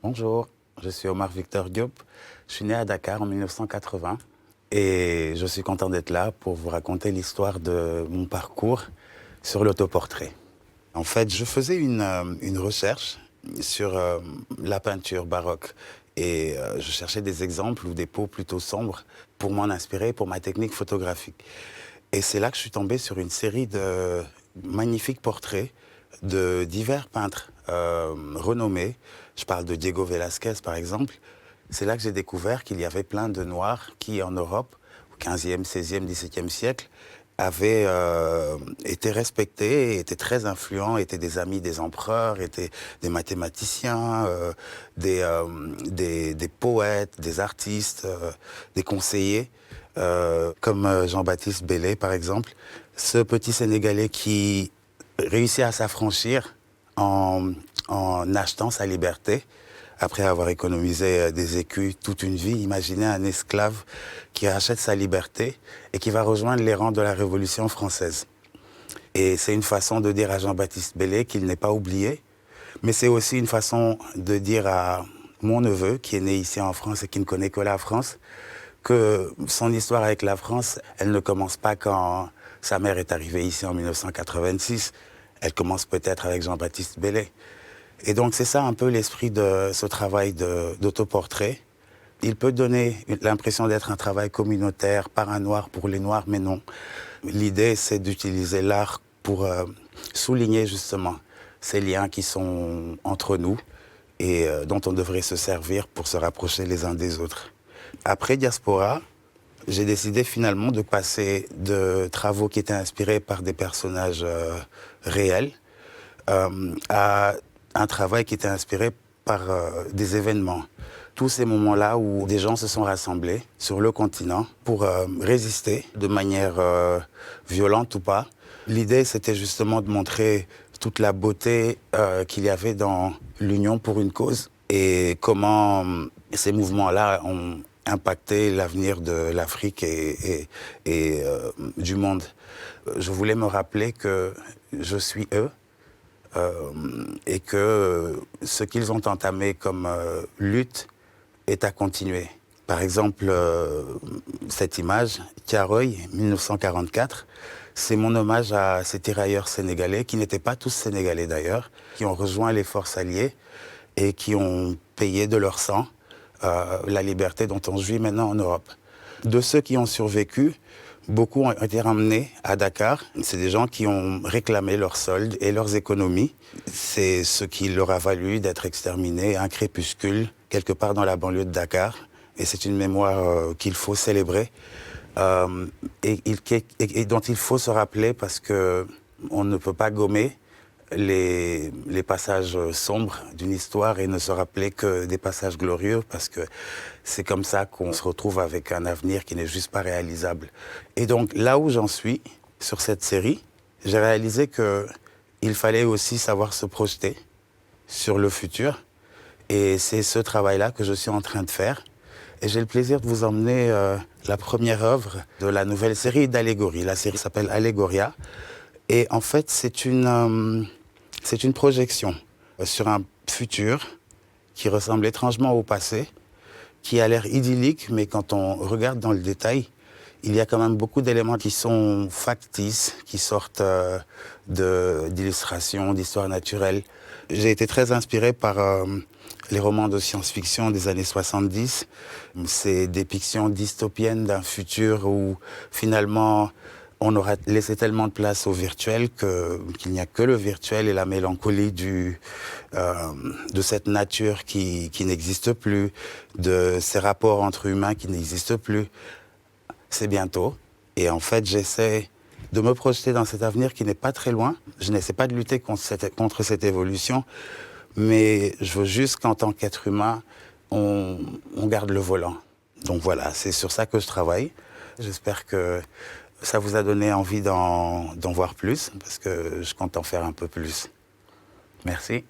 Bonjour, je suis Omar Victor Diop. Je suis né à Dakar en 1980 et je suis content d'être là pour vous raconter l'histoire de mon parcours sur l'autoportrait. En fait, je faisais une recherche sur la peinture baroque et je cherchais des exemples ou des peaux plutôt sombres pour m'en inspirer pour ma technique photographique. Et c'est là que je suis tombé sur une série de magnifiques portraits de divers peintres renommés. Je parle de Diego Velázquez, par exemple. C'est là que j'ai découvert qu'il y avait plein de Noirs qui, en Europe, au XVe, XVIe, XVIIe siècle, avaient été respectés, étaient très influents, étaient des amis des empereurs, étaient des mathématiciens, des poètes, des artistes, des conseillers, comme Jean-Baptiste Belley, par exemple. Ce petit Sénégalais qui réussit à s'affranchir en achetant sa liberté, après avoir économisé des écus toute une vie. Imaginez un esclave qui rachète sa liberté et qui va rejoindre les rangs de la Révolution française. Et c'est une façon de dire à Jean-Baptiste Belley qu'il n'est pas oublié, mais c'est aussi une façon de dire à mon neveu, qui est né ici en France et qui ne connaît que la France, que son histoire avec la France, elle ne commence pas quand sa mère est arrivée ici en 1986. Elle commence peut-être avec Jean-Baptiste Belley. Et donc c'est ça un peu l'esprit de ce travail d'autoportrait. Il peut donner l'impression d'être un travail communautaire par un noir pour les noirs, mais non. L'idée, c'est d'utiliser l'art pour souligner justement ces liens qui sont entre nous et dont on devrait se servir pour se rapprocher les uns des autres. Après Diaspora, j'ai décidé finalement de passer de travaux qui étaient inspirés par des personnages réels à un travail qui était inspiré par des événements. Tous ces moments-là où des gens se sont rassemblés sur le continent pour résister de manière violente ou pas. L'idée, c'était justement de montrer toute la beauté qu'il y avait dans l'union pour une cause et comment ces mouvements-là ont impacté l'avenir de l'Afrique et du monde. Je voulais me rappeler que je suis eux, et que ce qu'ils ont entamé comme lutte est à continuer. Par exemple, cette image, Thiaroye, 1944, c'est mon hommage à ces tirailleurs sénégalais, qui n'étaient pas tous sénégalais d'ailleurs, qui ont rejoint les forces alliées et qui ont payé de leur sang la liberté dont on jouit maintenant en Europe. De ceux qui ont survécu, beaucoup ont été ramenés à Dakar. C'est des gens qui ont réclamé leurs soldes et leurs économies. C'est ce qui leur a valu d'être exterminés à un crépuscule, quelque part dans la banlieue de Dakar. Et c'est une mémoire qu'il faut célébrer et dont il faut se rappeler parce qu'on ne peut pas gommer les passages sombres d'une histoire et ne se rappeler que des passages glorieux parce que c'est comme ça qu'on se retrouve avec un avenir qui n'est juste pas réalisable. Et donc là où j'en suis sur cette série, j'ai réalisé qu'il fallait aussi savoir se projeter sur le futur et c'est ce travail-là que je suis en train de faire. Et j'ai le plaisir de vous emmener la première œuvre de la nouvelle série d'Allégorie. La série s'appelle Allegoria. Et en fait, c'est une projection sur un futur qui ressemble étrangement au passé, qui a l'air idyllique, mais quand on regarde dans le détail, il y a quand même beaucoup d'éléments qui sont factices, qui sortent d'illustrations, d'histoires naturelles. J'ai été très inspiré par les romans de science-fiction des années 70, ces dépictions dystopiennes d'un futur où finalement on aura laissé tellement de place au virtuel qu'il n'y a que le virtuel et la mélancolie de cette nature qui n'existe plus, de ces rapports entre humains qui n'existent plus. C'est bientôt. Et en fait, j'essaie de me projeter dans cet avenir qui n'est pas très loin. Je n'essaie pas de lutter contre cette évolution, mais je veux juste qu'en tant qu'être humain, on garde le volant. Donc voilà, c'est sur ça que je travaille. J'espère que ça vous a donné envie d'en voir plus, parce que je compte en faire un peu plus. Merci.